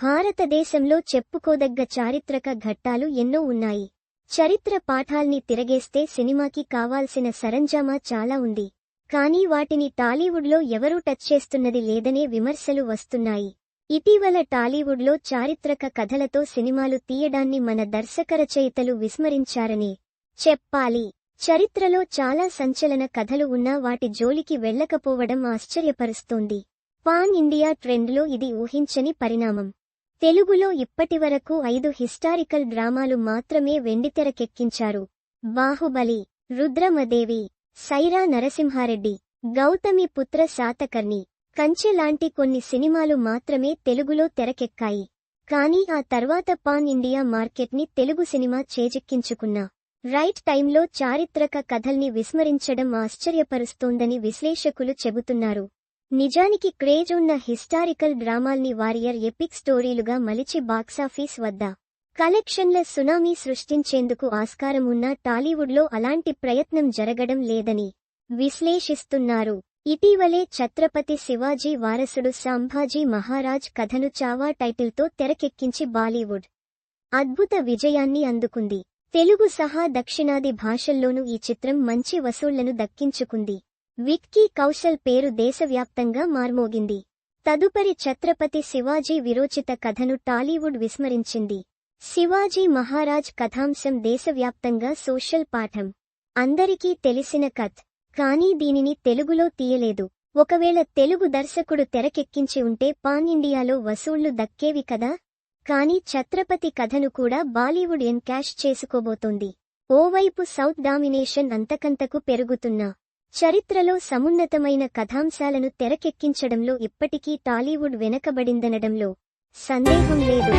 భారతదేశంలో చెప్పుకోదగ్గ చారిత్రక ఘట్టాలు ఎన్నో ఉన్నాయి. చరిత్ర పాఠాల్ని తిరగేస్తే సినిమాకి కావాల్సిన సరంజామా చాలా ఉంది. కానీ వాటిని టాలీవుడ్లో ఎవరూ టచ్ చేస్తున్నది లేదనే విమర్శలు వస్తున్నాయి. ఇటీవల టాలీవుడ్లో చారిత్రక కథలతో సినిమాలు తీయడాన్ని మన దర్శకరచయితలు విస్మరించారనే చెప్పాలి. చరిత్రలో చాలా సంచలన కథలు ఉన్నా వాటి జోలికి వెళ్లకపోవడం ఆశ్చర్యపరుస్తోంది. పాన్ ఇండియా ట్రెండ్లో ఇది ఊహించని పరిణామం. తెలుగులో ఇప్పటివరకు 5 హిస్టారికల్ డ్రామాలు మాత్రమే వెండితెరకెక్కించారు. బాహుబలి, రుద్రమదేవి, సైరా నరసింహారెడ్డి, గౌతమి పుత్ర శాతకర్ణి, కంచె లాంటి కొన్ని సినిమాలు మాత్రమే తెలుగులో తెరకెక్కాయి. కానీ ఆ తర్వాత పాన్ ఇండియా మార్కెట్ని తెలుగు సినిమా చేజిక్కించుకున్నా రైట్ టైంలో చారిత్రక కథల్ని విస్మరించడం ఆశ్చర్యపరుస్తోందని విశ్లేషకులు చెబుతున్నారు. నిజానికి క్రేజ్ ఉన్న హిస్టారికల్ డ్రామాల్ని వారియర్ ఎపిక్ స్టోరీలుగా మలిచి బాక్సాఫీస్ వద్ద కలెక్షన్ల సునామీ సృష్టించేందుకు ఆస్కారం ఉన్న టాలీవుడ్లో అలాంటి ప్రయత్నం జరగడం లేదని విశ్లేషిస్తున్నారు. ఇటీవలే ఛత్రపతి శివాజీ వారసుడు సంభాజీ మహారాజ్ కథను చావా టైటిల్తో తెరకెక్కించి బాలీవుడ్ అద్భుత విజయాన్ని అందుకుంది. తెలుగు సహా దక్షిణాది భాషల్లోనూ ఈ చిత్రం మంచి వసూళ్లను దక్కించుకుంది. విక్కీ కౌశల్ పేరు దేశవ్యాప్తంగా మార్మోగింది. తదుపరి ఛత్రపతి శివాజీ విరోచిత కథను టాలీవుడ్ విస్మరించింది. శివాజీ మహారాజ్ కథాంశం దేశవ్యాప్తంగా సోషల్ పాఠం. అందరికీ తెలిసిన కథ్. కానీ దీనిని తెలుగులో తీయలేదు. ఒకవేళ తెలుగు దర్శకుడు తెరకెక్కించి ఉంటే పాన్ ఇండియాలో వసూళ్లు దక్కేవి కదా. కానీ ఛత్రపతి కథను కూడా బాలీవుడ్ ఎన్కాష్ చేసుకోబోతోంది. ఓవైపు సౌత్ డామినేషన్ అంతకంతకు పెరుగుతున్నా చరిత్రలో సమున్నతమైన కథాంశాలను తెరకెక్కించడంలో ఇప్పటికీ టాలీవుడ్ వెనకబడిందనడంలో సందేహం లేదు.